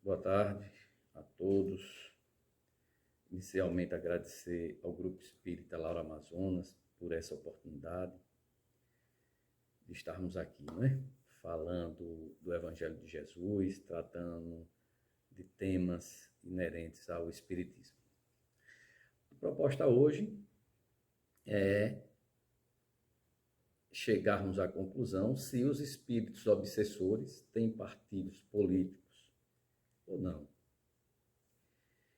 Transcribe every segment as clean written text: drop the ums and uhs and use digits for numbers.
Boa tarde a todos. Inicialmente agradecer ao Grupo Espírita Laura Amazonas por essa oportunidade de estarmos aqui, falando do Evangelho de Jesus, tratando de temas inerentes ao Espiritismo. A proposta hoje é chegarmos à conclusão se os espíritos obsessores têm partidos políticos ou não.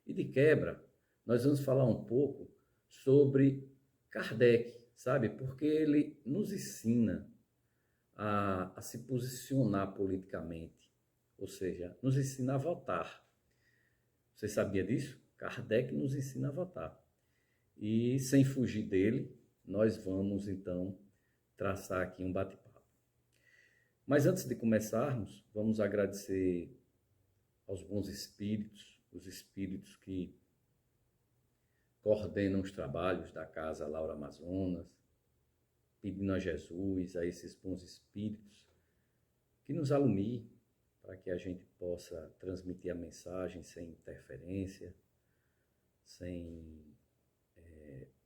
E de quebra, nós vamos falar um pouco sobre Kardec, sabe? Porque ele nos ensina a se posicionar politicamente, ou seja, nos ensina a votar. Você sabia disso? Kardec nos ensina a votar. E sem fugir dele, nós vamos então traçar aqui um bate-papo. Mas antes de começarmos, vamos agradecer aos bons espíritos, os espíritos que coordenam os trabalhos da Casa Laura Amazonas, pedindo a Jesus, a esses bons espíritos, que nos alumiem para que a gente possa transmitir a mensagem sem interferência, sem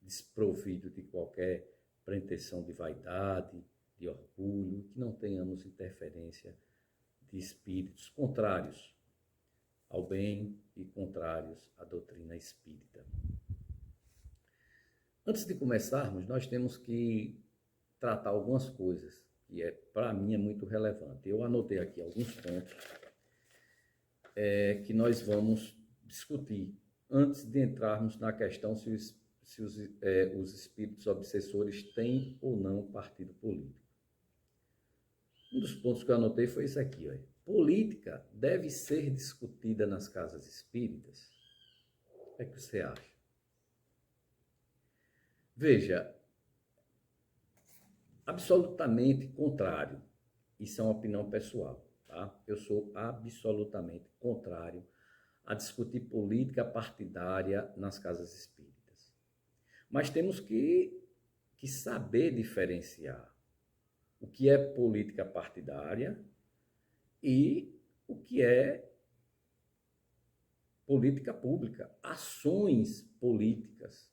desprovido de qualquer pretensão de vaidade, de orgulho, que não tenhamos interferência de espíritos contrários ao bem e contrários à doutrina espírita. Antes de começarmos, nós temos que tratar algumas coisas, que para mim é muito relevante. Eu anotei aqui alguns pontos que nós vamos discutir antes de entrarmos na questão se os espíritos obsessores têm ou não partido político. Um dos pontos que eu anotei foi isso aqui. Política deve ser discutida nas casas espíritas? O que é que você acha? Veja, absolutamente contrário. Isso é uma opinião pessoal, tá? Eu sou absolutamente contrário a discutir política partidária nas casas espíritas. Mas temos que saber diferenciar o que é política partidária e o que é política pública, ações políticas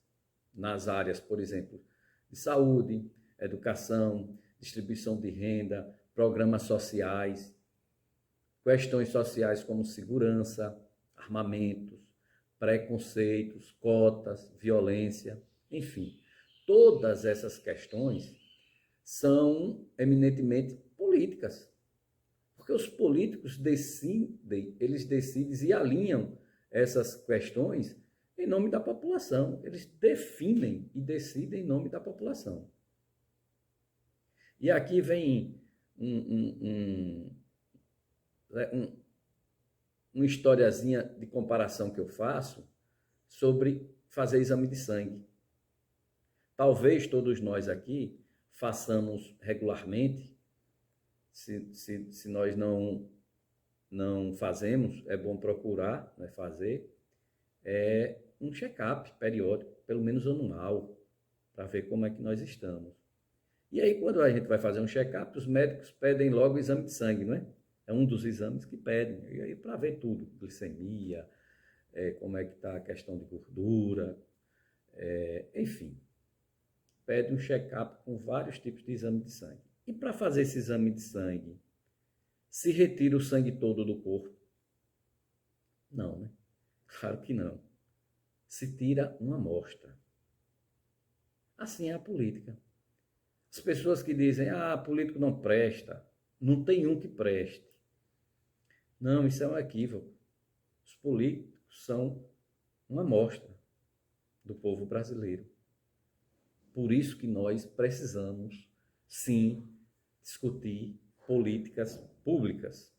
nas áreas, por exemplo, de saúde, educação, distribuição de renda, programas sociais, questões sociais como segurança, armamentos, preconceitos, cotas, violência, enfim. Todas essas questões são eminentemente políticas, porque os políticos decidem e alinham essas questões em nome da população. Eles definem e decidem em nome da população. E aqui vem uma historiazinha de comparação que eu faço sobre fazer exame de sangue. Talvez todos nós aqui façamos regularmente, se nós não fazemos, é bom procurar fazer, um check-up periódico, pelo menos anual, para ver como é que nós estamos. E aí, quando a gente vai fazer um check-up, os médicos pedem logo o exame de sangue, não é? É um dos exames que pedem, e aí para ver tudo, glicemia, como é que está a questão de gordura, enfim. Pede um check-up com vários tipos de exame de sangue. E para fazer esse exame de sangue, se retira o sangue todo do corpo? Não, né? Claro que não. Se tira uma amostra. Assim é a política. As pessoas que dizem, político não presta, não tem um que preste. Não, isso é um equívoco. Os políticos são uma amostra do povo brasileiro. Por isso que nós precisamos, sim, discutir políticas públicas,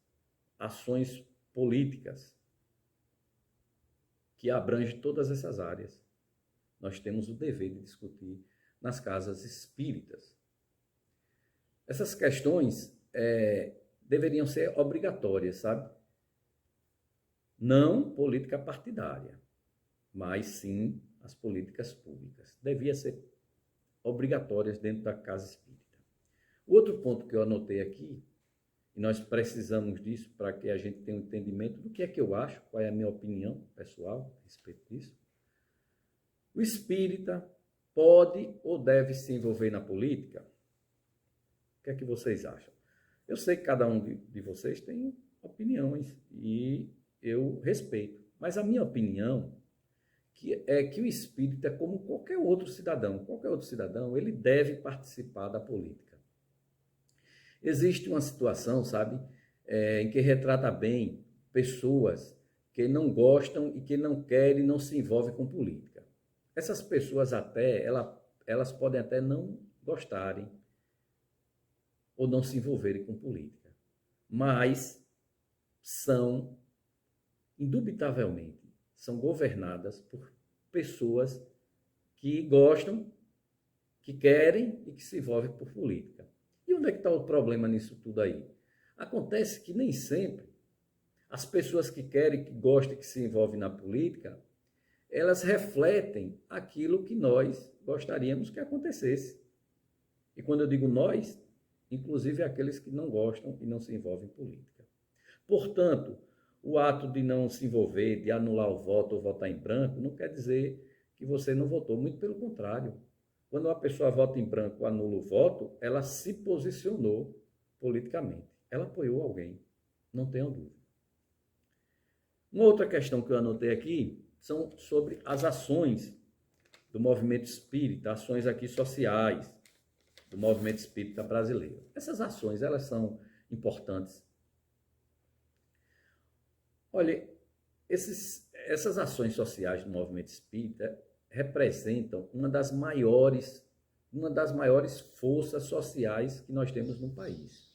ações políticas, que abrangem todas essas áreas. Nós temos o dever de discutir nas casas espíritas. Essas questões deveriam ser obrigatórias, sabe? Não política partidária, mas sim as políticas públicas. Devia ser obrigatórias dentro da casa espírita. O outro ponto que eu anotei aqui e nós precisamos disso para que a gente tenha um entendimento do que é que eu acho, qual é a minha opinião pessoal a respeito disso. O espírita pode ou deve se envolver na política? O que é que vocês acham? Eu sei que cada um de vocês tem opiniões e eu respeito, mas a minha opinião é que o espírita é como qualquer outro cidadão, ele deve participar da política. Existe uma situação, sabe, em que retrata bem pessoas que não gostam e que não querem, não se envolvem com política. Essas pessoas elas podem até não gostarem ou não se envolverem com política, mas são, indubitavelmente, são governadas por pessoas que gostam, que querem e que se envolvem por política. E onde é que está o problema nisso tudo aí? Acontece que nem sempre as pessoas que querem, que gostam e que se envolvem na política, elas refletem aquilo que nós gostaríamos que acontecesse. E quando eu digo nós, inclusive aqueles que não gostam e não se envolvem em política. Portanto, o ato de não se envolver, de anular o voto ou votar em branco, não quer dizer que você não votou, muito pelo contrário. Quando uma pessoa vota em branco ou anula o voto, ela se posicionou politicamente. Ela apoiou alguém, não tenha dúvida. Uma outra questão que eu anotei aqui são sobre as ações do movimento espírita, ações aqui sociais do movimento espírita brasileiro. Essas ações, elas são importantes. Olha, essas ações sociais do movimento espírita representam uma das maiores forças sociais que nós temos no país.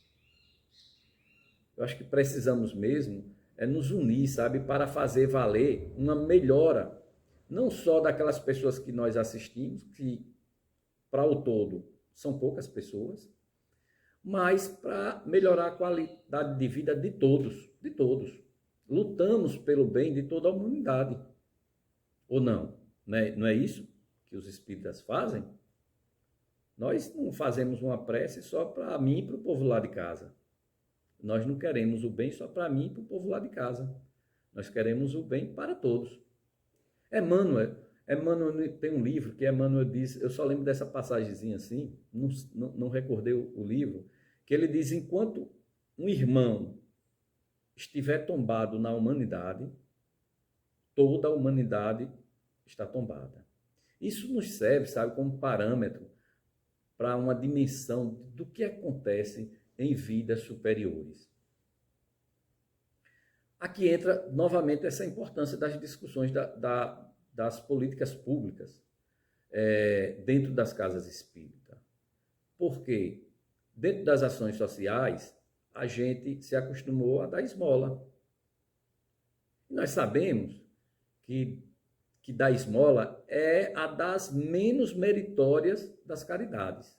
Eu acho que precisamos mesmo nos unir, sabe, para fazer valer uma melhora, não só daquelas pessoas que nós assistimos, que para o todo são poucas pessoas, mas para melhorar a qualidade de vida de todos, de todos. Lutamos pelo bem de toda a humanidade. Ou não? Não é isso que os espíritas fazem? Nós não fazemos uma prece só para mim e para o povo lá de casa. Nós não queremos o bem só para mim e para o povo lá de casa. Nós queremos o bem para todos. Emmanuel tem um livro que Emmanuel diz, eu só lembro dessa passagemzinha assim, não recordei o livro, que ele diz, enquanto um irmão estiver tombado na humanidade, toda a humanidade está tombada. Isso nos serve, sabe, como parâmetro para uma dimensão do que acontece em vidas superiores. Aqui entra novamente essa importância das discussões das políticas públicas dentro das casas espíritas. Porque dentro das ações sociais, a gente se acostumou a dar esmola. E nós sabemos que dar esmola é a das menos meritórias das caridades.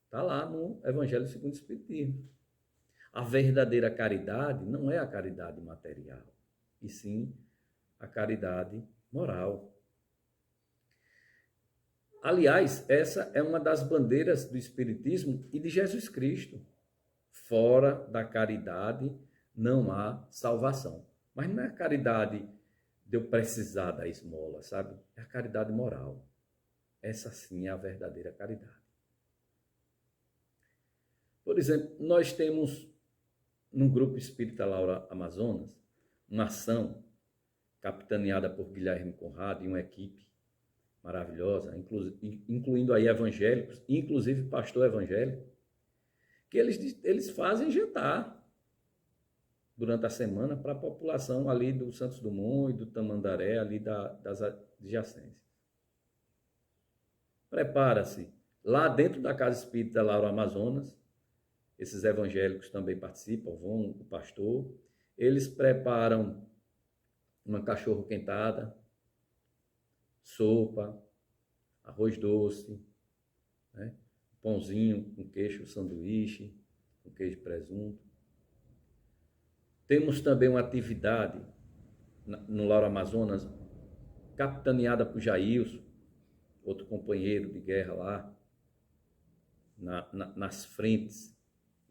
Está lá no Evangelho segundo o Espiritismo. A verdadeira caridade não é a caridade material, e sim a caridade moral. Aliás, essa é uma das bandeiras do Espiritismo e de Jesus Cristo. Fora da caridade não há salvação. Mas não é a caridade de eu precisar da esmola, sabe? É a caridade moral. Essa sim é a verdadeira caridade. Por exemplo, nós temos no Grupo Espírita Laura Amazonas uma ação capitaneada por Guilherme Conrado e uma equipe maravilhosa, incluindo aí evangélicos, inclusive pastor evangélico, que eles fazem jantar durante a semana para a população ali do Santos Dumont e do Tamandaré, ali das adjacências. Prepara-se lá dentro da Casa Espírita Laura Amazonas, esses evangélicos também participam, o pastor, eles preparam uma cachorro-quentada, sopa, arroz doce, né? Pãozinho com queijo sanduíche, com queijo e presunto. Temos também uma atividade no Laura Amazonas, capitaneada por Jailson, outro companheiro de guerra lá, nas frentes,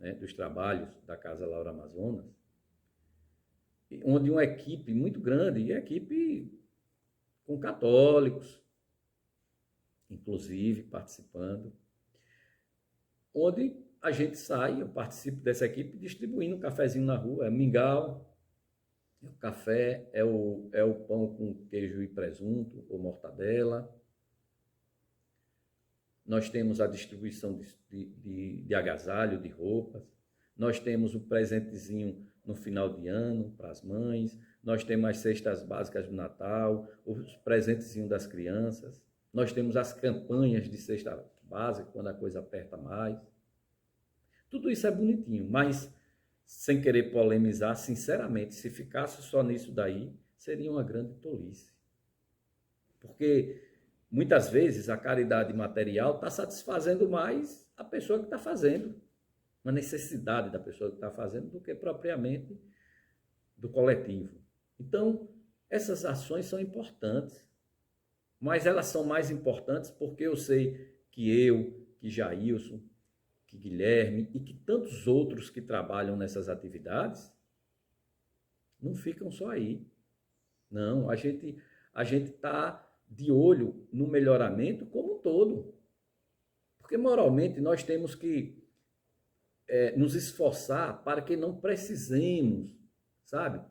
né, dos trabalhos da Casa Laura Amazonas, onde uma equipe muito grande, e equipe com católicos, inclusive, participando, onde a gente sai, eu participo dessa equipe, distribuindo um cafezinho na rua, é mingau, é o café, é o pão com queijo e presunto, ou mortadela. Nós temos a distribuição de agasalho, de roupas. Nós temos o presentezinho no final de ano para as mães. Nós temos as cestas básicas do Natal, os presentezinhos das crianças. Nós temos as campanhas de cesta básica, quando a coisa aperta mais. Tudo isso é bonitinho, mas, sem querer polemizar, sinceramente, se ficasse só nisso daí, seria uma grande tolice. Porque muitas vezes a caridade material está satisfazendo mais a pessoa que está fazendo, uma necessidade da pessoa que está fazendo, do que propriamente do coletivo. Então, essas ações são importantes, mas elas são mais importantes porque eu sei que Jailson, que Guilherme e que tantos outros que trabalham nessas atividades não ficam só aí. Não, a gente está de olho no melhoramento como um todo. Porque moralmente nós temos que nos esforçar para que não precisemos, sabe,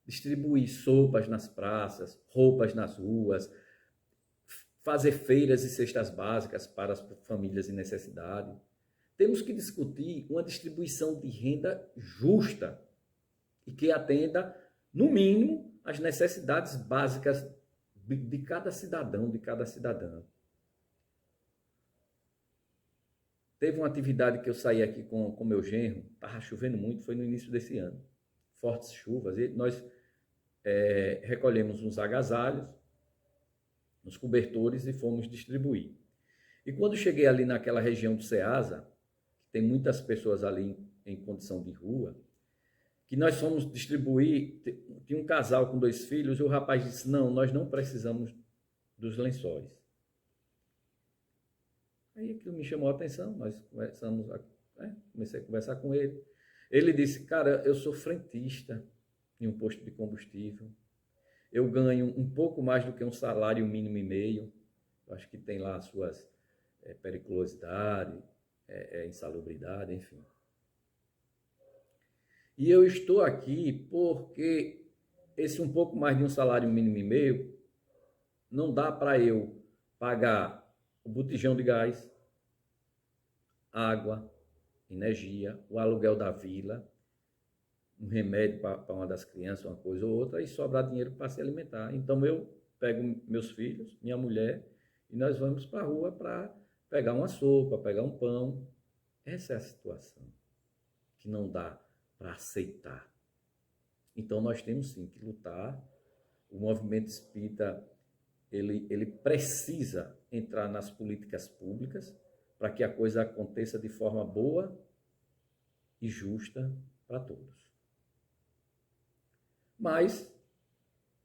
distribuir sopas nas praças, roupas nas ruas, fazer feiras e cestas básicas para as famílias em necessidade. Temos que discutir uma distribuição de renda justa e que atenda, no mínimo, às necessidades básicas de cada cidadão, de cada cidadã. Teve uma atividade que eu saí aqui com meu genro, estava chovendo muito, foi no início desse ano, fortes chuvas, e nós recolhemos uns agasalhos, uns cobertores e fomos distribuir. E quando cheguei ali naquela região do Ceasa, que tem muitas pessoas ali em condição de rua, que nós fomos distribuir, tinha um casal com 2 filhos, e o rapaz disse, não, nós não precisamos dos lençóis. Aí aquilo me chamou a atenção, nós começamos comecei a conversar com ele. Ele disse, cara, eu sou frentista em um posto de combustível, eu ganho um pouco mais do que um salário mínimo e meio, eu acho que tem lá as suas periculosidade, insalubridade, enfim. E eu estou aqui porque esse um pouco mais de um salário mínimo e meio não dá para eu pagar o botijão de gás, água, energia, o aluguel da vila, um remédio para uma das crianças, uma coisa ou outra, e sobrar dinheiro para se alimentar. Então eu pego meus filhos, minha mulher, e nós vamos para a rua para pegar uma sopa, pegar um pão. Essa é a situação que não dá para aceitar. Então nós temos sim que lutar. O movimento espírita ele precisa entrar nas políticas públicas para que a coisa aconteça de forma boa e justa para todos. Mas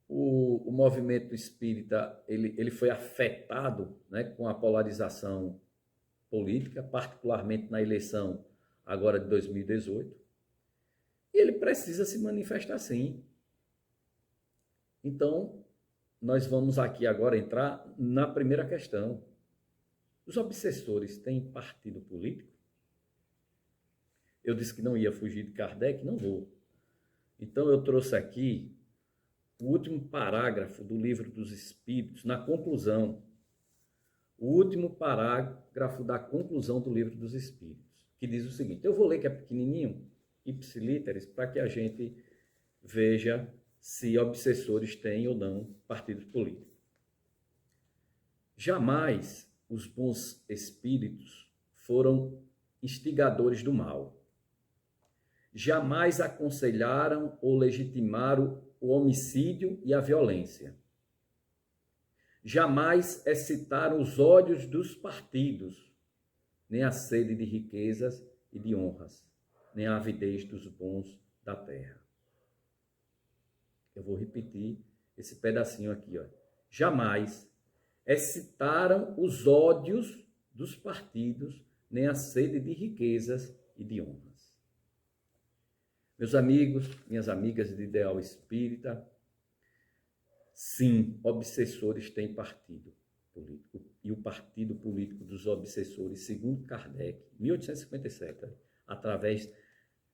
o movimento espírita ele foi afetado, né, com a polarização política, particularmente na eleição agora de 2018, e ele precisa se manifestar sim. Então, nós vamos aqui agora entrar na primeira questão. Os obsessores têm partido político? Eu disse que não ia fugir de Kardec, não vou. Então, eu trouxe aqui o último parágrafo do Livro dos Espíritos, na conclusão. O último parágrafo da conclusão do Livro dos Espíritos, que diz o seguinte, eu vou ler que é pequenininho, ipsilíteres, para que a gente veja se obsessores têm ou não partidos políticos. Jamais os bons espíritos foram instigadores do mal. Jamais aconselharam ou legitimaram o homicídio e a violência. Jamais excitaram os ódios dos partidos, nem a sede de riquezas e de honras, nem a avidez dos bons da terra. Eu vou repetir esse pedacinho aqui, ó. Jamais excitaram os ódios dos partidos, nem a sede de riquezas e de honras. Meus amigos, minhas amigas de ideal espírita, sim, obsessores têm partido político. E o partido político dos obsessores, segundo Kardec, 1857, através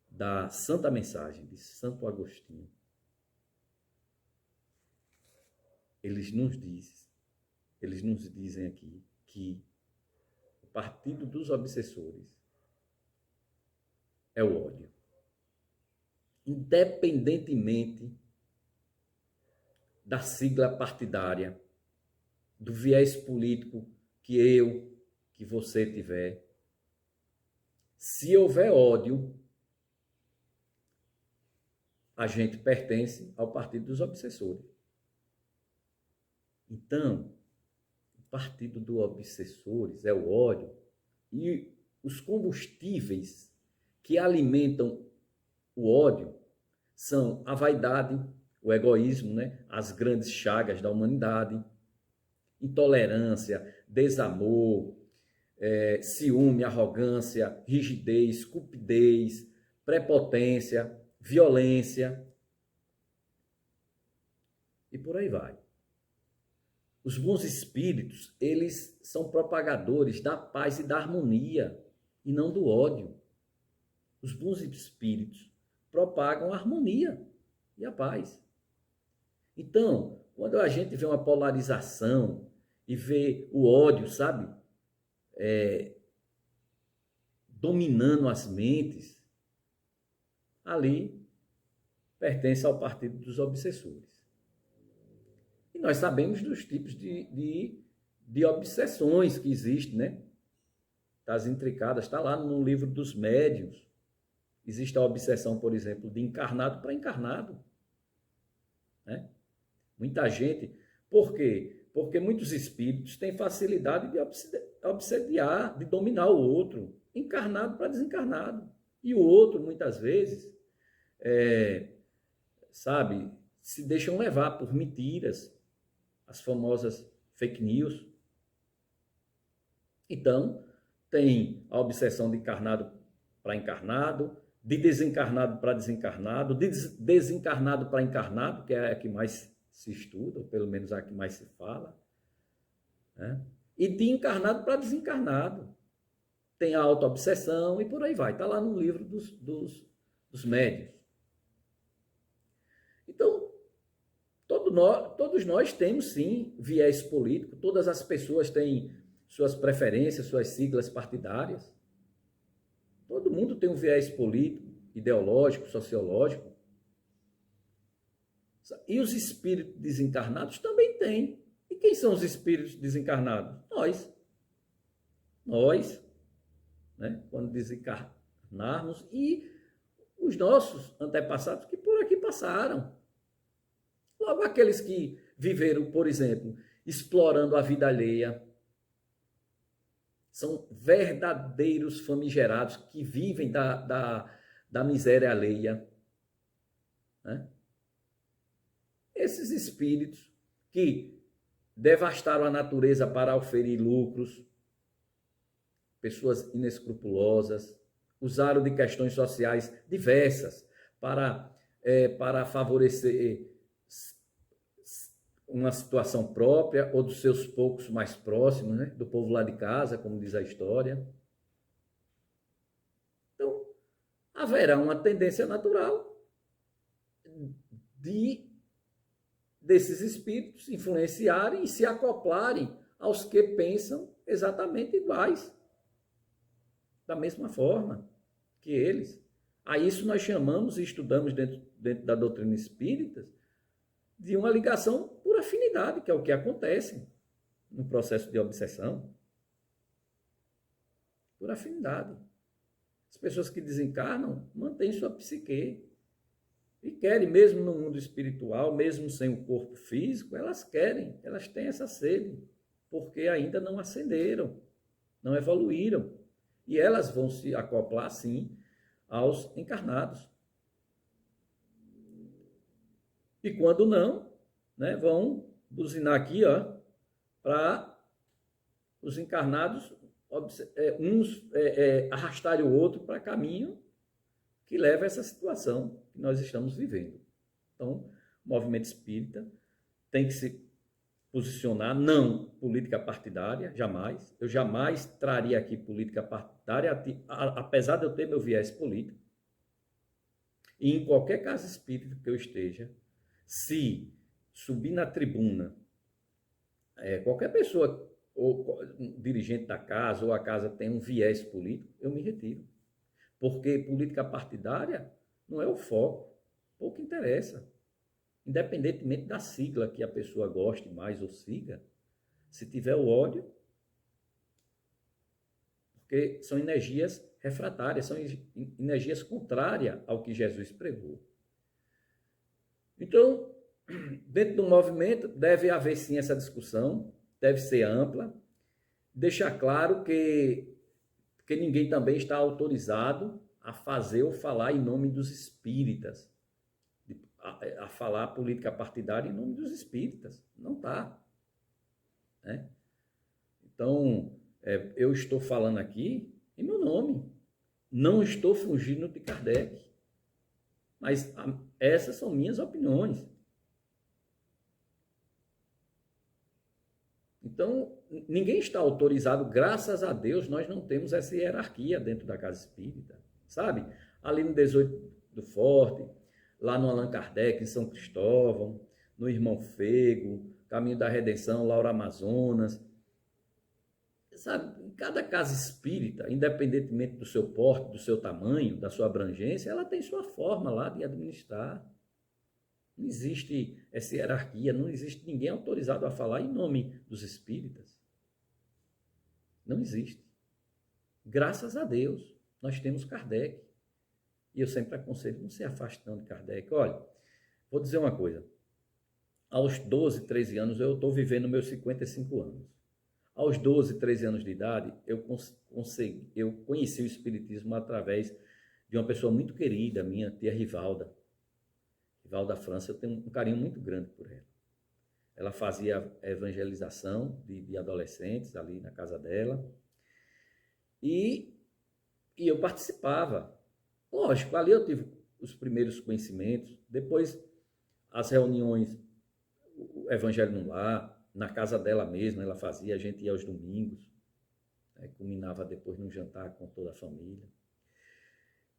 da Santa Mensagem de Santo Agostinho, eles nos dizem aqui que o partido dos obsessores é o ódio. Independentemente da sigla partidária, do viés político que você tiver, se houver ódio, a gente pertence ao partido dos obsessores. Então, o partido dos obsessores é o ódio, e os combustíveis que alimentam o ódio são a vaidade, o egoísmo, né? As grandes chagas da humanidade, intolerância, desamor, ciúme, arrogância, rigidez, cupidez, prepotência, violência, e por aí vai. Os bons espíritos, eles são propagadores da paz e da harmonia, e não do ódio. Os bons espíritos propagam a harmonia e a paz. Então, quando a gente vê uma polarização e vê o ódio, sabe, dominando as mentes, ali pertence ao partido dos obsessores. E nós sabemos dos tipos de obsessões que existem, né? Das intricadas, está lá no livro dos médiuns. Existe a obsessão, por exemplo, de encarnado para encarnado, né? Muita gente. Por quê? Porque muitos espíritos têm facilidade de obsediar, de dominar o outro, encarnado para desencarnado. E o outro, muitas vezes, se deixam levar por mentiras, as famosas fake news. Então, tem a obsessão de encarnado para encarnado, de desencarnado para desencarnado, de desencarnado para encarnado, que é a que mais se estuda, ou pelo menos a que mais se fala, né? E de encarnado para desencarnado. Tem a auto-obsessão e por aí vai. Está lá no livro dos médiuns. Então, todos nós temos, sim, viés político. Todas as pessoas têm suas preferências, suas siglas partidárias. Todo mundo tem um viés político, ideológico, sociológico. E os espíritos desencarnados também têm. E quem são os espíritos desencarnados? Nós, né? Quando desencarnarmos, e os nossos antepassados que por aqui passaram. Logo, aqueles que viveram, por exemplo, explorando a vida alheia, são verdadeiros famigerados que vivem da miséria alheia, né? Esses espíritos que devastaram a natureza para oferir lucros, pessoas inescrupulosas, usaram de questões sociais diversas para favorecer uma situação própria ou dos seus poucos mais próximos, né? Do povo lá de casa, como diz a história. Então, haverá uma tendência natural desses espíritos influenciarem e se acoplarem aos que pensam exatamente iguais, da mesma forma que eles. A isso nós chamamos e estudamos dentro da doutrina espírita de uma ligação por afinidade, que é o que acontece no processo de obsessão. Por afinidade. As pessoas que desencarnam mantêm sua psique e querem, mesmo no mundo espiritual, mesmo sem o corpo físico, elas querem, elas têm essa sede, porque ainda não ascenderam, não evoluíram. E elas vão se acoplar, sim, aos encarnados. E quando não, né, vão buzinar aqui, ó, para os encarnados uns arrastarem o outro para caminho que leva a essa situação que nós estamos vivendo. Então, o movimento espírita tem que se posicionar, não política partidária, jamais. Eu jamais traria aqui política partidária, apesar de eu ter meu viés político. E em qualquer casa espírita que eu esteja, se subir na tribuna, qualquer pessoa, ou dirigente da casa, ou a casa tem um viés político, eu me retiro. Porque política partidária não é o foco, pouco interessa. Independentemente da sigla que a pessoa goste mais ou siga, se tiver o ódio, porque são energias refratárias, são energias contrárias ao que Jesus pregou. Então, dentro do movimento, deve haver sim essa discussão, deve ser ampla, deixar claro que ninguém também está autorizado a fazer ou falar em nome dos espíritas, a falar política partidária em nome dos espíritas. Não está. Né? Então, eu estou falando aqui em meu nome. Não estou fugindo de Kardec. Mas essas são minhas opiniões. Então, ninguém está autorizado, graças a Deus, nós não temos essa hierarquia dentro da casa espírita, sabe? Ali no 18 do Forte, lá no Allan Kardec, em São Cristóvão, no Irmão Fego, Caminho da Redenção, Laura Amazonas, sabe? Em cada casa espírita, independentemente do seu porte, do seu tamanho, da sua abrangência, ela tem sua forma lá de administrar. Não existe essa hierarquia, não existe ninguém autorizado a falar em nome dos espíritas. Não existe. Graças a Deus, nós temos Kardec. E eu sempre aconselho, não se afaste não de Kardec. Olha, vou dizer uma coisa. Aos 12, 13 anos, eu estou vivendo meus 55 anos. Aos 12, 13 anos de idade, eu conheci o espiritismo através de uma pessoa muito querida, minha tia Rivalda. Rivalda França, eu tenho um carinho muito grande por ela. Ela fazia evangelização de adolescentes ali na casa dela. E eu participava. Lógico, ali eu tive os primeiros conhecimentos. Depois, as reuniões, o Evangelho no Lar, na casa dela mesma, ela fazia, a gente ia aos domingos, culminava depois num jantar com toda a família.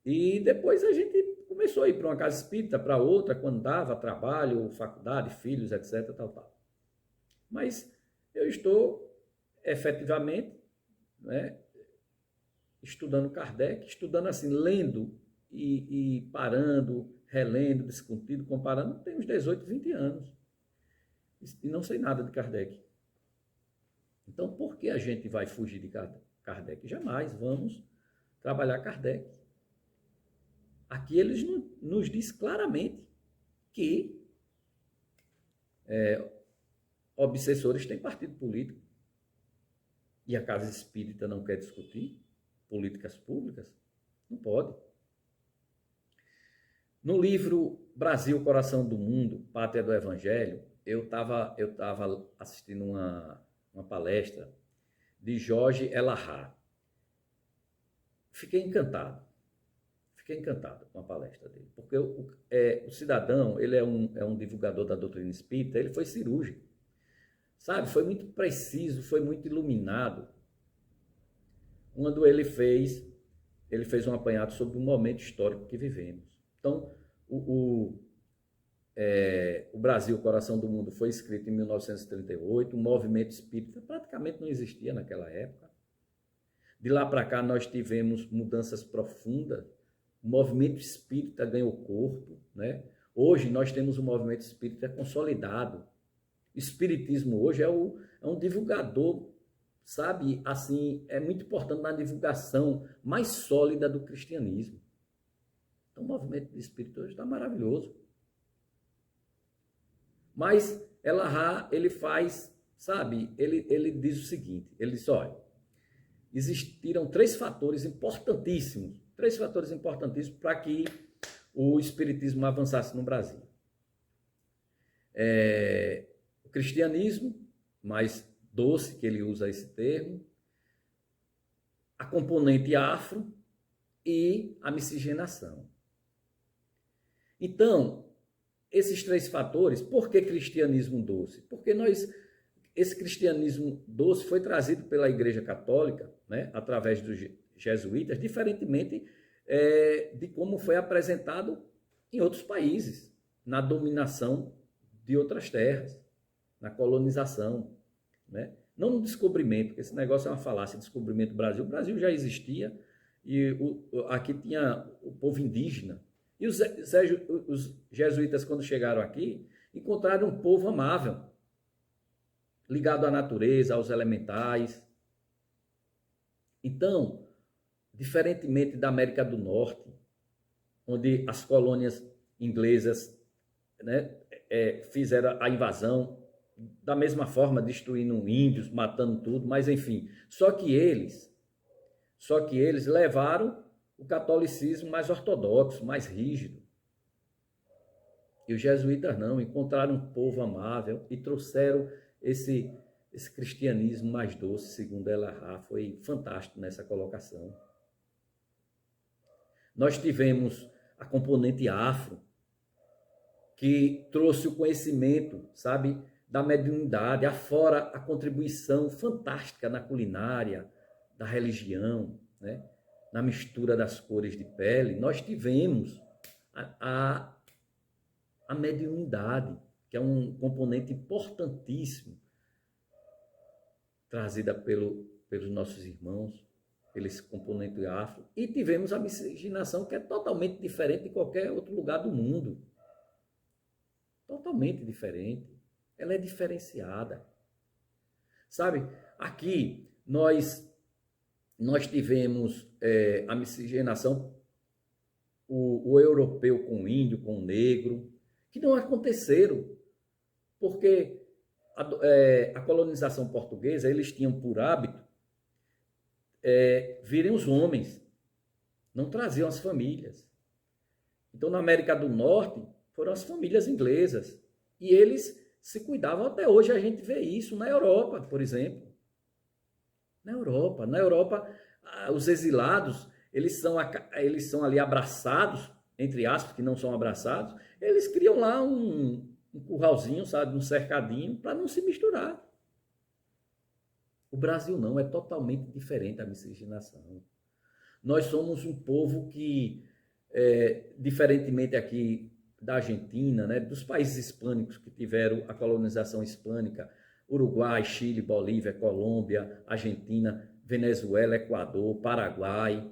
E depois a gente começou a ir para uma casa espírita, para outra, quando dava trabalho, faculdade, filhos, etc. Tal. Mas eu estou efetivamente, né, estudando Kardec, estudando assim, lendo e parando, relendo, discutindo, comparando, tem uns 18, 20 anos. E não sei nada de Kardec. Então, por que a gente vai fugir de Kardec? Jamais vamos trabalhar Kardec. Aqui eles nos diz claramente que obsessores têm partido político e a casa espírita não quer discutir políticas públicas. Não pode. No livro Brasil, Coração do Mundo, Pátria do Evangelho, eu estava assistindo uma palestra de Jorge Elahá. Fiquei encantado com a palestra dele, porque o cidadão, ele é um divulgador da doutrina espírita, ele foi cirúrgico, sabe? Foi muito preciso, foi muito iluminado. Quando ele fez um apanhado sobre o momento histórico que vivemos. Então, o Brasil, Coração do Mundo, foi escrito em 1938, o movimento espírita praticamente não existia naquela época. De lá para cá, nós tivemos mudanças profundas. O movimento espírita ganhou corpo, né? Hoje nós temos um movimento espírita consolidado. O espiritismo hoje é um divulgador, sabe? Assim, é muito importante na divulgação mais sólida do cristianismo. Então o movimento espírita hoje está maravilhoso. Mas Elahá, ele faz, sabe? Ele diz o seguinte, ele diz, olha, existiram três fatores importantíssimos para que o espiritismo avançasse no Brasil. O cristianismo, mais doce, que ele usa esse termo, componente afro e a miscigenação. Então, esses três fatores, por que cristianismo doce? Porque esse cristianismo doce foi trazido pela Igreja Católica, né, através dos jesuítas, diferentemente de como foi apresentado em outros países, na dominação de outras terras, na colonização, né? Não no descobrimento, porque esse negócio é uma falácia, descobrimento do Brasil. O Brasil já existia e aqui tinha o povo indígena. E os jesuítas, quando chegaram aqui, encontraram um povo amável, ligado à natureza, aos elementais. Então, diferentemente da América do Norte, onde as colônias inglesas, né, fizeram a invasão, da mesma forma destruindo índios, matando tudo, mas enfim, só que eles levaram o catolicismo mais ortodoxo, mais rígido. E os jesuítas não, encontraram um povo amável e trouxeram esse cristianismo mais doce, segundo Elarrat. Foi fantástico nessa colocação. Nós tivemos a componente afro, que trouxe o conhecimento, sabe, da mediunidade, afora a contribuição fantástica na culinária, da religião, né? Na mistura das cores de pele. Nós tivemos a mediunidade, que é um componente importantíssimo, trazida pelos nossos irmãos, pelo esse componente afro, e tivemos a miscigenação, que é totalmente diferente de qualquer outro lugar do mundo. Totalmente diferente. Ela é diferenciada. Sabe, aqui nós tivemos a miscigenação, o europeu com o índio, com o negro, que não aconteceram, porque a colonização portuguesa, eles tinham por hábito virem os homens, não traziam as famílias. Então, na América do Norte, foram as famílias inglesas, e eles se cuidavam. Até hoje a gente vê isso na Europa, por exemplo. Na Europa, os exilados, eles são ali abraçados, entre aspas, que não são abraçados, eles criam lá um curralzinho, sabe, um cercadinho, para não se misturar. O Brasil não, é totalmente diferente a miscigenação. Nós somos um povo que, diferentemente aqui da Argentina, né, dos países hispânicos que tiveram a colonização hispânica, Uruguai, Chile, Bolívia, Colômbia, Argentina, Venezuela, Equador, Paraguai,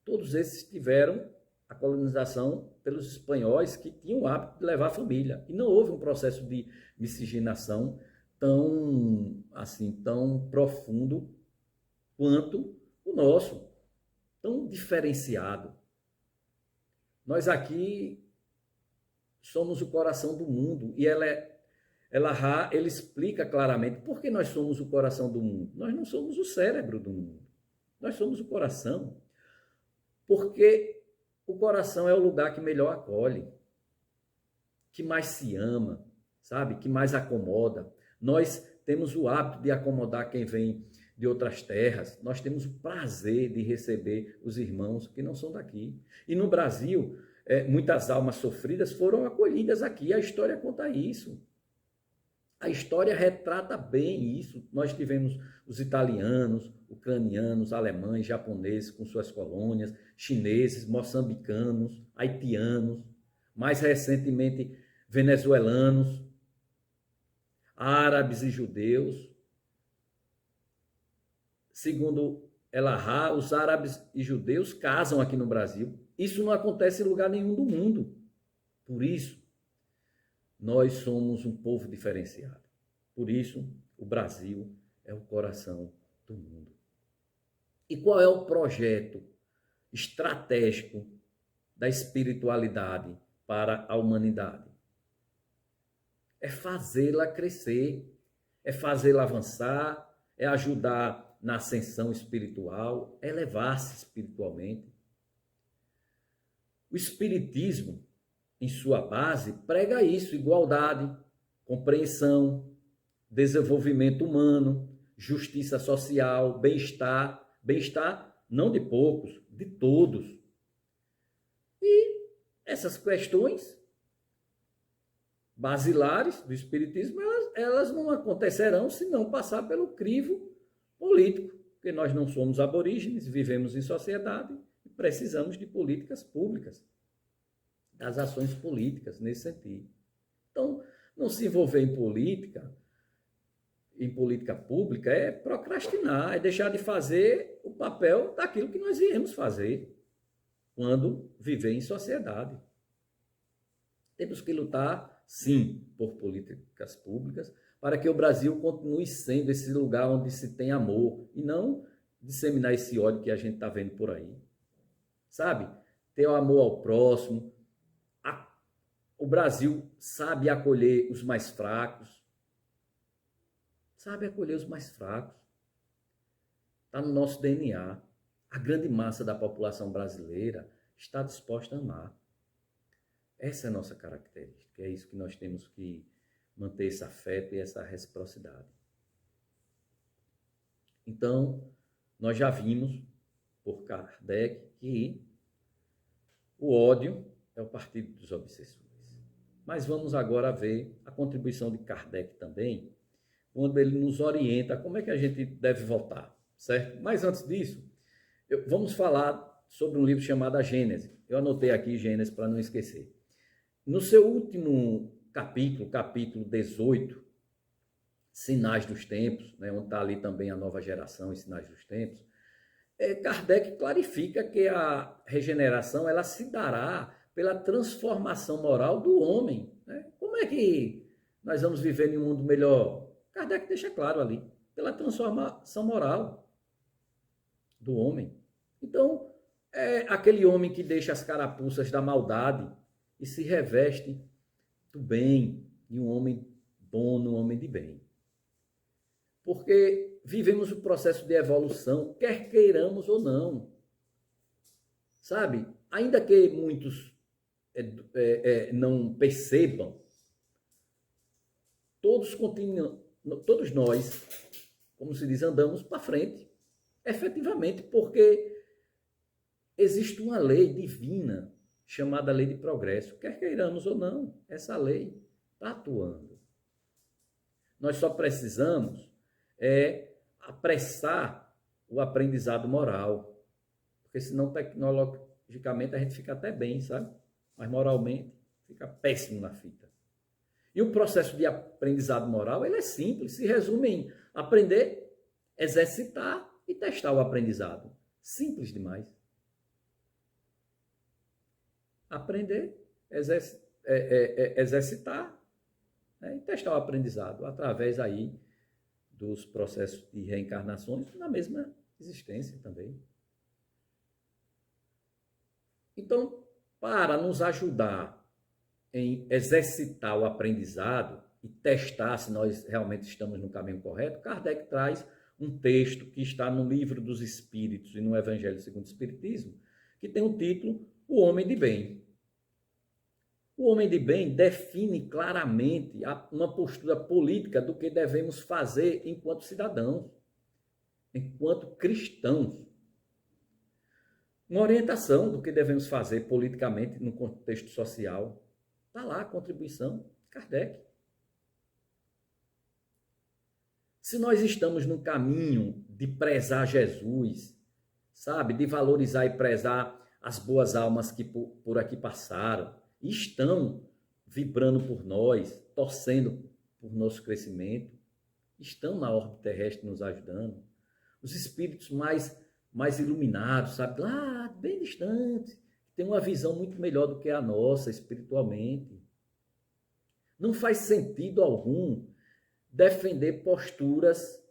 todos esses tiveram a colonização pelos espanhóis, que tinham o hábito de levar a família. E não houve um processo de miscigenação tão profundo quanto o nosso, tão diferenciado. Nós aqui somos o coração do mundo, e ele explica claramente por que nós somos o coração do mundo. Nós não somos o cérebro do mundo, nós somos o coração, porque o coração é o lugar que melhor acolhe, que mais se ama, sabe, que mais acomoda. Nós temos o hábito de acomodar quem vem de outras terras, nós temos o prazer de receber os irmãos que não são daqui. E no Brasil, muitas almas sofridas foram acolhidas aqui, a história conta isso. A história retrata bem isso. Nós tivemos os italianos, ucranianos, alemães, japoneses com suas colônias, chineses, moçambicanos, haitianos, mais recentemente venezuelanos, árabes e judeus. Segundo Elarrat, os árabes e judeus casam aqui no Brasil. Isso não acontece em lugar nenhum do mundo. Por isso, nós somos um povo diferenciado. Por isso, o Brasil é o coração do mundo. E qual é o projeto estratégico da espiritualidade para a humanidade? É fazê-la crescer, é fazê-la avançar, é ajudar na ascensão espiritual, é elevar-se espiritualmente. O Espiritismo, em sua base, prega isso: igualdade, compreensão, desenvolvimento humano, justiça social, bem-estar não de poucos, de todos. E essas questões basilares do espiritismo, elas não acontecerão se não passar pelo crivo político, porque nós não somos aborígenes, vivemos em sociedade e precisamos de políticas públicas, das ações políticas nesse sentido. Então, não se envolver em política pública, é procrastinar, é deixar de fazer o papel daquilo que nós viemos fazer quando viver em sociedade. Temos que lutar, sim, por políticas públicas, para que o Brasil continue sendo esse lugar onde se tem amor, e não disseminar esse ódio que a gente está vendo por aí. Sabe? Ter o amor ao próximo. O Brasil sabe acolher os mais fracos. Sabe acolher os mais fracos. Está no nosso DNA. A grande massa da população brasileira está disposta a amar. Essa é a nossa característica. É isso que nós temos que manter, esse afeto e essa reciprocidade. Então, nós já vimos por Kardec que o ódio é o partido dos obsessores. Mas vamos agora ver a contribuição de Kardec também, quando ele nos orienta como é que a gente deve votar, certo? Mas antes disso, vamos falar sobre um livro chamado A Gênese. Eu anotei aqui Gênese para não esquecer. No seu último capítulo 18, Sinais dos Tempos, né, onde está ali também a nova geração e Sinais dos Tempos, Kardec clarifica que a regeneração ela se dará pela transformação moral do homem. Né? Como é que nós vamos viver em um mundo melhor? Kardec deixa claro ali, pela transformação moral do homem. Então, é aquele homem que deixa as carapuças da maldade e se reveste do bem, de um homem bom, um homem de bem. Porque vivemos o processo de evolução, quer queiramos ou não. Sabe? Ainda que muitos não percebam, todos nós, como se diz, andamos para frente. Efetivamente, porque existe uma lei divina chamada lei de progresso. Quer queiramos ou não, essa lei está atuando. Nós só precisamos apressar o aprendizado moral, porque senão tecnologicamente a gente fica até bem, sabe? Mas moralmente fica péssimo na fita. E o processo de aprendizado moral, ele é simples, se resume em aprender, exercitar e testar o aprendizado. Simples demais. Aprender, exercitar, né, e testar o aprendizado através aí dos processos de reencarnações na mesma existência também. Então, para nos ajudar em exercitar o aprendizado e testar se nós realmente estamos no caminho correto, Kardec traz um texto que está no Livro dos Espíritos e no Evangelho segundo o Espiritismo, que tem o título O Homem de Bem. O homem de bem define claramente uma postura política do que devemos fazer enquanto cidadãos, enquanto cristãos. Uma orientação do que devemos fazer politicamente no contexto social. Está lá a contribuição de Kardec. Se nós estamos no caminho de prezar Jesus, sabe, de valorizar e prezar as boas almas que por aqui passaram, e estão vibrando por nós, torcendo por nosso crescimento, estão na órbita terrestre nos ajudando. Os espíritos mais iluminados, sabe, lá bem distantes, têm uma visão muito melhor do que a nossa espiritualmente. Não faz sentido algum defender posturas,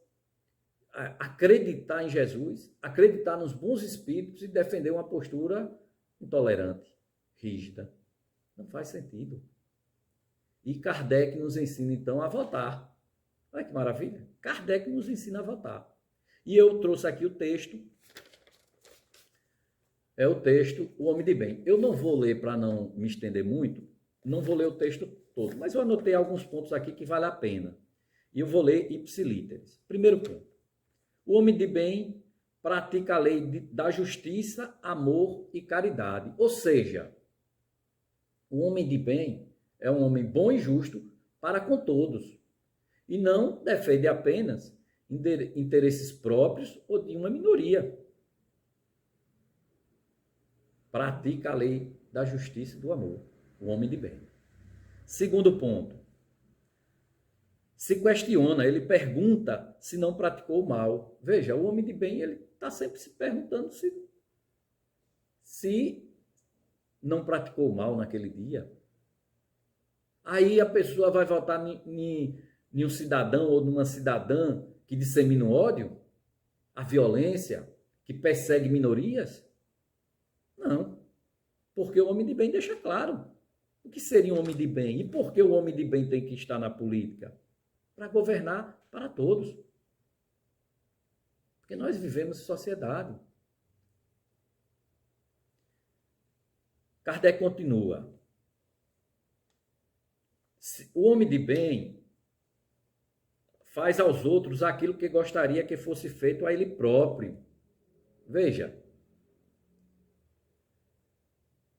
acreditar em Jesus, acreditar nos bons espíritos e defender uma postura intolerante, rígida. Não faz sentido. E Kardec nos ensina, então, a votar. Olha que maravilha. Kardec nos ensina a votar. E eu trouxe aqui o texto. É o texto O Homem de Bem. Eu não vou ler para não me estender muito, não vou ler o texto todo, mas eu anotei alguns pontos aqui que vale a pena. E eu vou ler ipsilíteres. Primeiro ponto. O homem de bem pratica a lei da justiça, amor e caridade. Ou seja, o homem de bem é um homem bom e justo para com todos e não defende apenas interesses próprios ou de uma minoria. Pratica a lei da justiça e do amor, o homem de bem. Segundo ponto, se questiona, ele pergunta se não praticou o mal. Veja, o homem de bem, ele está sempre se perguntando se não praticou o mal naquele dia. Aí a pessoa vai votar em um cidadão ou numa cidadã que dissemina o ódio, a violência, que persegue minorias? Não, porque o homem de bem deixa claro o que seria um homem de bem e por que o homem de bem tem que estar na política. Para governar para todos. Porque nós vivemos em sociedade. Kardec continua. O homem de bem faz aos outros aquilo que gostaria que fosse feito a ele próprio. Veja.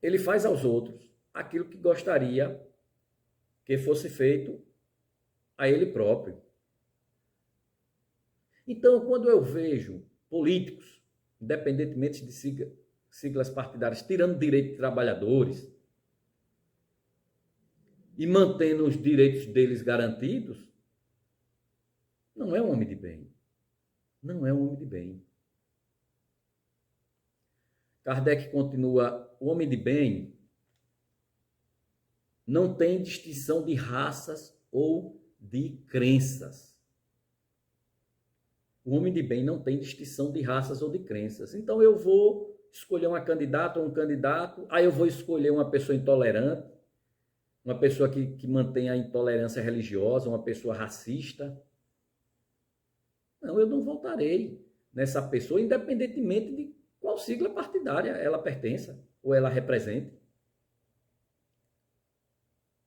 Ele faz aos outros aquilo que gostaria que fosse feito a ele próprio. Então, quando eu vejo políticos, independentemente de siglas partidárias, tirando direitos de trabalhadores e mantendo os direitos deles garantidos, não é um homem de bem. Não é um homem de bem. Kardec continua, o homem de bem não tem distinção de raças ou de crenças. O homem de bem não tem distinção de raças ou de crenças. Então eu vou escolher uma candidata ou um candidato, aí eu vou escolher uma pessoa intolerante, uma pessoa que mantém a intolerância religiosa, uma pessoa racista. Não, eu não votarei nessa pessoa, independentemente de qual sigla partidária ela pertença ou ela represente.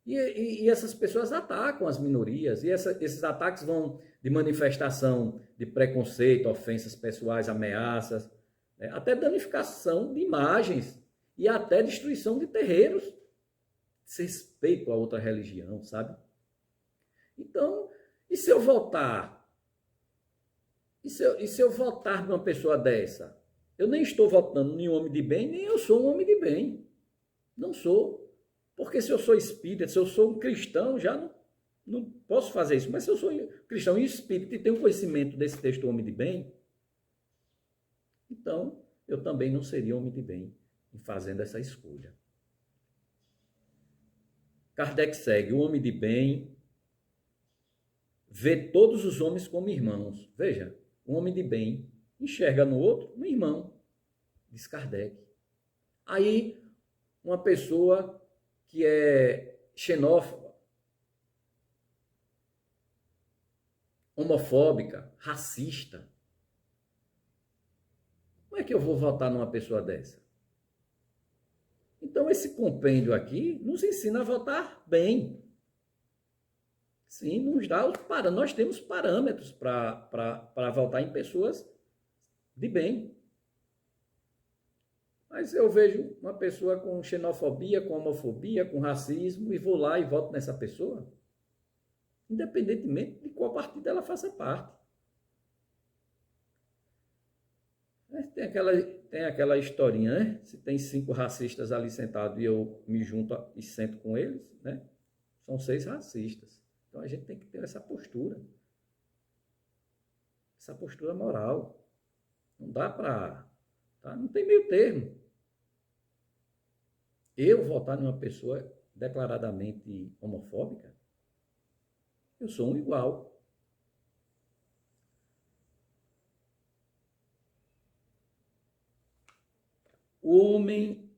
E essas pessoas atacam as minorias, e esses ataques vão de manifestação de preconceito, ofensas pessoais, ameaças, né, até danificação de imagens e até destruição de terreiros, desrespeito a outra religião, sabe? Então, e se eu votar? E se eu votar numa pessoa dessa? Eu nem estou votando em um homem de bem, nem eu sou um homem de bem. Não sou. Porque se eu sou espírita, se eu sou um cristão, já não posso fazer isso. Mas se eu sou cristão e espírita e tenho conhecimento desse texto homem de bem, então eu também não seria homem de bem em fazendo essa escolha. Kardec segue, o homem de bem vê todos os homens como irmãos. Veja, um homem de bem enxerga no outro um irmão, diz Kardec. Aí, uma pessoa que é xenófoba, homofóbica, racista. Como é que eu vou votar numa pessoa dessa? Então, esse compêndio aqui nos ensina a votar bem. Sim, nos dá os parâmetros. Nós temos parâmetros para votar em pessoas de bem. Mas eu vejo uma pessoa com xenofobia, com homofobia, com racismo, e vou lá e voto nessa pessoa, independentemente de qual partido ela faça parte. Tem aquela historinha, né? Se tem 5 racistas ali sentados e eu me junto e sento com eles, né? São 6 racistas. Então a gente tem que ter essa postura moral. Não dá para... Tá? Não tem meio termo. Eu votar numa pessoa declaradamente homofóbica, eu sou um igual. O homem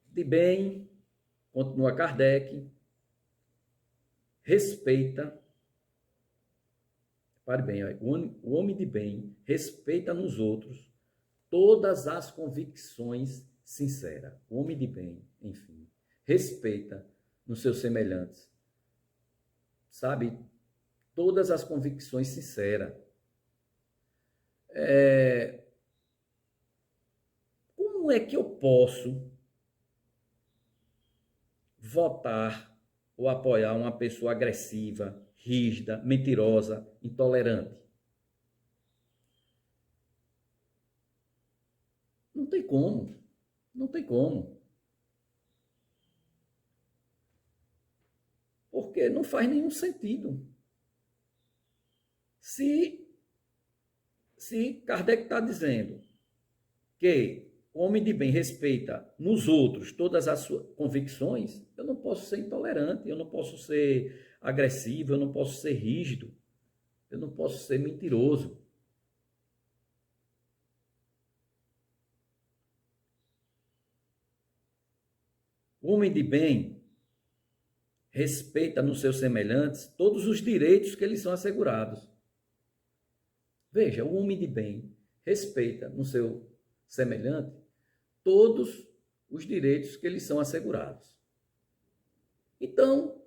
de bem, continua Kardec, respeita, pare bem, o homem de bem respeita nos outros todas as convicções sinceras. O homem de bem, enfim, respeita nos seus semelhantes, sabe, todas as convicções sinceras. como é que eu posso votar ou apoiar uma pessoa agressiva, rígida, mentirosa, intolerante? Não tem como. Não tem como. Porque não faz nenhum sentido. Se Kardec está dizendo que o homem de bem respeita nos outros todas as suas convicções, eu não posso ser intolerante, eu não posso ser agressivo, eu não posso ser rígido, eu não posso ser mentiroso. O homem de bem respeita nos seus semelhantes todos os direitos que lhes são assegurados. Veja, o homem de bem respeita no seu semelhante todos os direitos que lhes são assegurados. Então,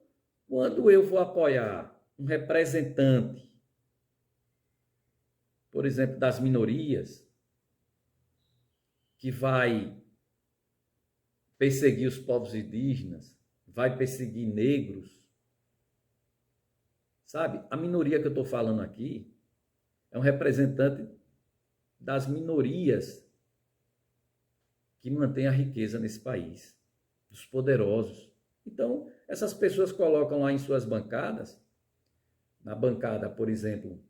quando eu vou apoiar um representante, por exemplo, das minorias, que vai perseguir os povos indígenas, vai perseguir negros, sabe? A minoria que eu estou falando aqui é um representante das minorias que mantém a riqueza nesse país, dos poderosos. Então, essas pessoas colocam lá em suas bancadas, na bancada, por exemplo,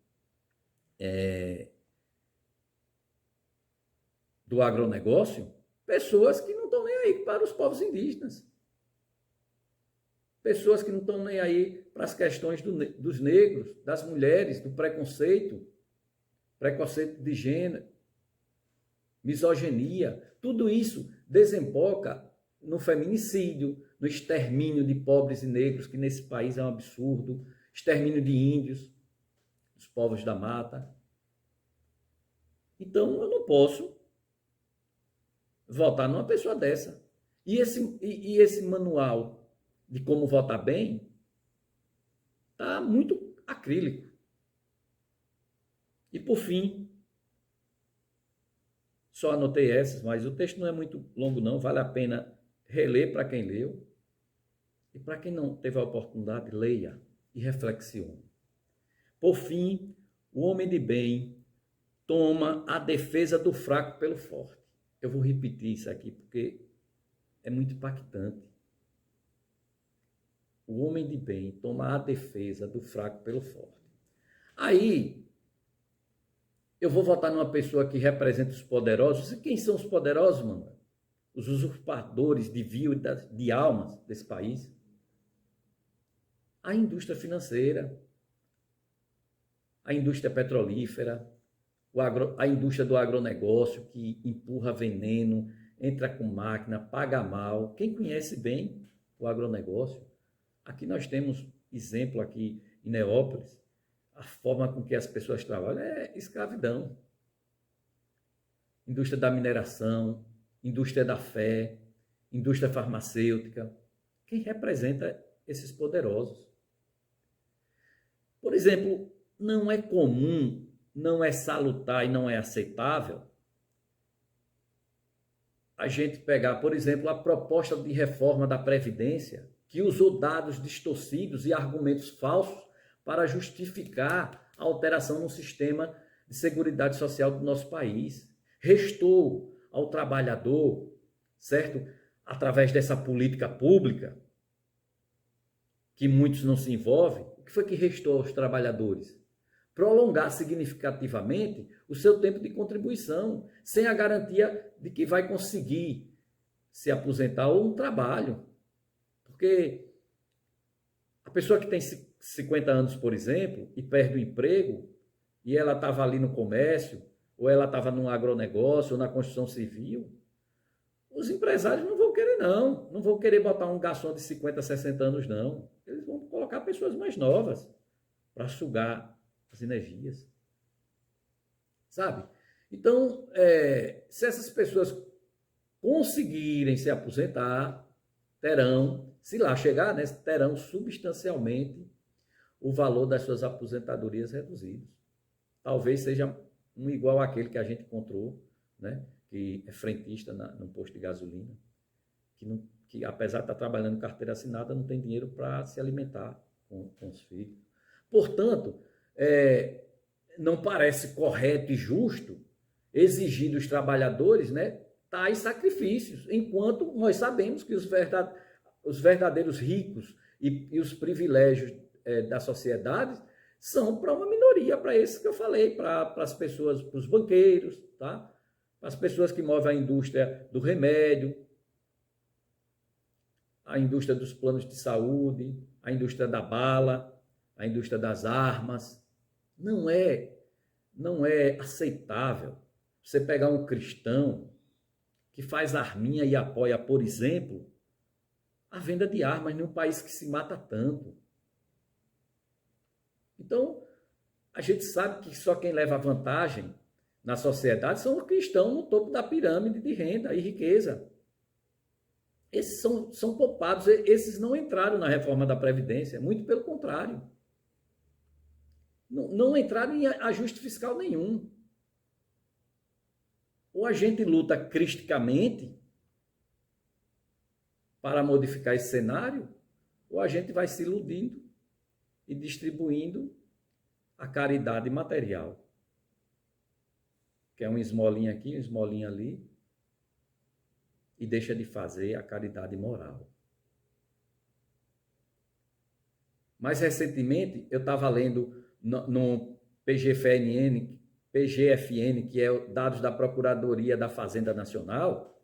do agronegócio, pessoas que não estão nem aí para os povos indígenas. Pessoas que não estão nem aí para as questões dos negros, das mulheres, do preconceito de gênero, misoginia. Tudo isso desemboca no feminicídio, no extermínio de pobres e negros, que nesse país é um absurdo, extermínio de índios, dos povos da mata. Então, eu não posso votar numa pessoa dessa. E esse manual de como votar bem está muito acrílico. E, por fim, só anotei essas, mas o texto não é muito longo, não. Vale a pena reler para quem leu. E para quem não teve a oportunidade, leia e reflexione. Por fim, o homem de bem toma a defesa do fraco pelo forte. Eu vou repetir isso aqui porque é muito impactante. O homem de bem toma a defesa do fraco pelo forte. Aí, eu vou votar numa pessoa que representa os poderosos. E quem são os poderosos, mano? Os usurpadores de vida e de almas desse país. A indústria financeira, a indústria petrolífera, a indústria do agronegócio que empurra veneno, entra com máquina, paga mal. Quem conhece bem o agronegócio? Aqui nós temos exemplo aqui em Neópolis, a forma com que as pessoas trabalham é escravidão. Indústria da mineração, indústria da fé, indústria farmacêutica. Quem representa esses poderosos? Por exemplo, não é comum, não é salutar e não é aceitável a gente pegar, por exemplo, a proposta de reforma da Previdência, que usou dados distorcidos e argumentos falsos para justificar a alteração no sistema de seguridade social do nosso país. Restou ao trabalhador, certo? Através dessa política pública, que muitos não se envolvem, o que foi que restou aos trabalhadores? Prolongar significativamente o seu tempo de contribuição, sem a garantia de que vai conseguir se aposentar ou um trabalho. Porque a pessoa que tem 50 anos, por exemplo, e perde o emprego, e ela estava ali no comércio, ou ela estava no agronegócio, ou na construção civil, os empresários não vão querer, não. Não vão querer botar um garçom de 50, 60 anos, não. Eles vão colocar pessoas mais novas para sugar as energias. Sabe? Então, se essas pessoas conseguirem se aposentar, terão, se lá chegar, né, terão substancialmente o valor das suas aposentadorias reduzidos. Talvez seja um igual àquele que a gente encontrou, né, que é frentista num posto de gasolina, que apesar de estar trabalhando em carteira assinada, não tem dinheiro para se alimentar com os filhos. Portanto, não parece correto e justo exigir dos trabalhadores, né, tais sacrifícios, enquanto nós sabemos que os verdadeiros ricos e os privilégios da sociedade são para uma minoria, para esses que eu falei, para as pessoas, para os banqueiros, tá? Para as pessoas que movem a indústria do remédio, a indústria dos planos de saúde, a indústria da bala, a indústria das armas. Não é aceitável você pegar um cristão que faz arminha e apoia, por exemplo, a venda de armas num país que se mata tanto. Então, a gente sabe que só quem leva vantagem na sociedade são os cristãos no topo da pirâmide de renda e riqueza. Esses são poupados, esses não entraram na reforma da Previdência, muito pelo contrário. Não entraram em ajuste fiscal nenhum. Ou a gente luta cristicamente para modificar esse cenário, ou a gente vai se iludindo e distribuindo a caridade material, que é uma esmolinha aqui, uma esmolinha ali, e deixa de fazer a caridade moral. Mais recentemente, eu estava lendo no PGFN, que é dados da Procuradoria da Fazenda Nacional,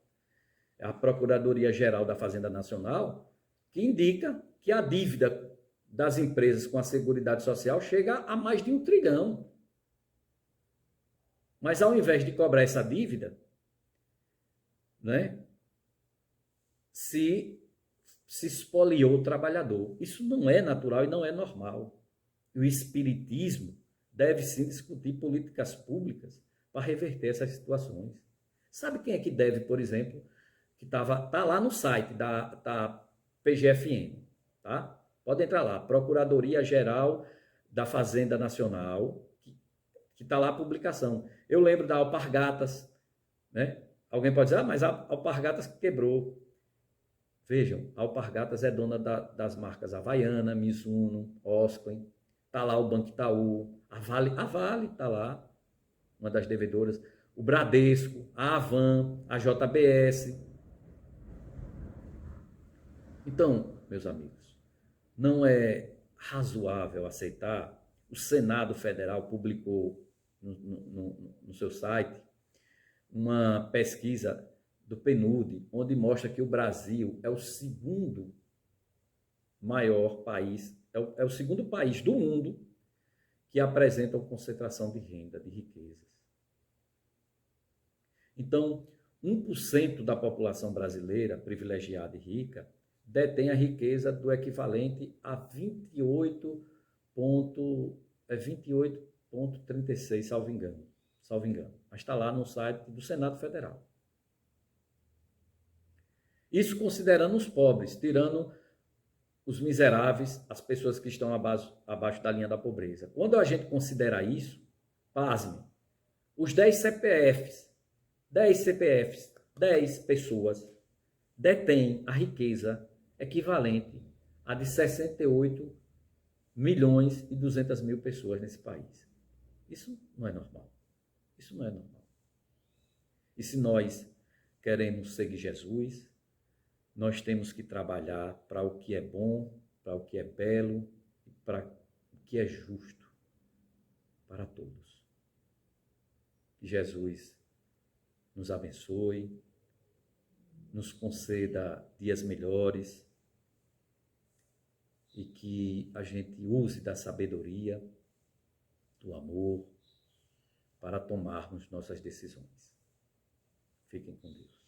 a Procuradoria-Geral da Fazenda Nacional, que indica que a dívida das empresas com a Seguridade Social chega a mais de 1 trilhão. Mas ao invés de cobrar essa dívida, né, se espoliou o trabalhador. Isso não é natural e não é normal. O espiritismo deve sim discutir políticas públicas para reverter essas situações. Sabe quem é que deve, por exemplo, que tá lá no site da PGFN, tá? Pode entrar lá, Procuradoria-Geral da Fazenda Nacional, que está lá a publicação. Eu lembro da Alpargatas, né? Alguém pode dizer, mas a Alpargatas quebrou. Vejam, a Alpargatas é dona das marcas Havaiana, Mizuno, Osklen, está lá o Banco Itaú, a Vale está lá, uma das devedoras, o Bradesco, a Avan, a JBS. Então, meus amigos, não é razoável aceitar. O Senado Federal publicou no seu site uma pesquisa do PNUD, onde mostra que o Brasil é o segundo maior país, é o segundo país do mundo que apresenta uma concentração de renda, de riquezas. Então, 1% da população brasileira, privilegiada e rica, detém a riqueza do equivalente a 28,36, salvo engano. Mas está lá no site do Senado Federal. Isso considerando os pobres, tirando os miseráveis, as pessoas que estão abaixo da linha da pobreza. Quando a gente considera isso, pasme, os 10 CPFs, 10 pessoas detêm a riqueza equivalente a de 68 milhões e 200 mil pessoas nesse país. Isso não é normal. Isso não é normal. E se nós queremos seguir Jesus, nós temos que trabalhar para o que é bom, para o que é belo, para o que é justo para todos. Que Jesus nos abençoe, nos conceda dias melhores e que a gente use da sabedoria, do amor, para tomarmos nossas decisões. Fiquem com Deus.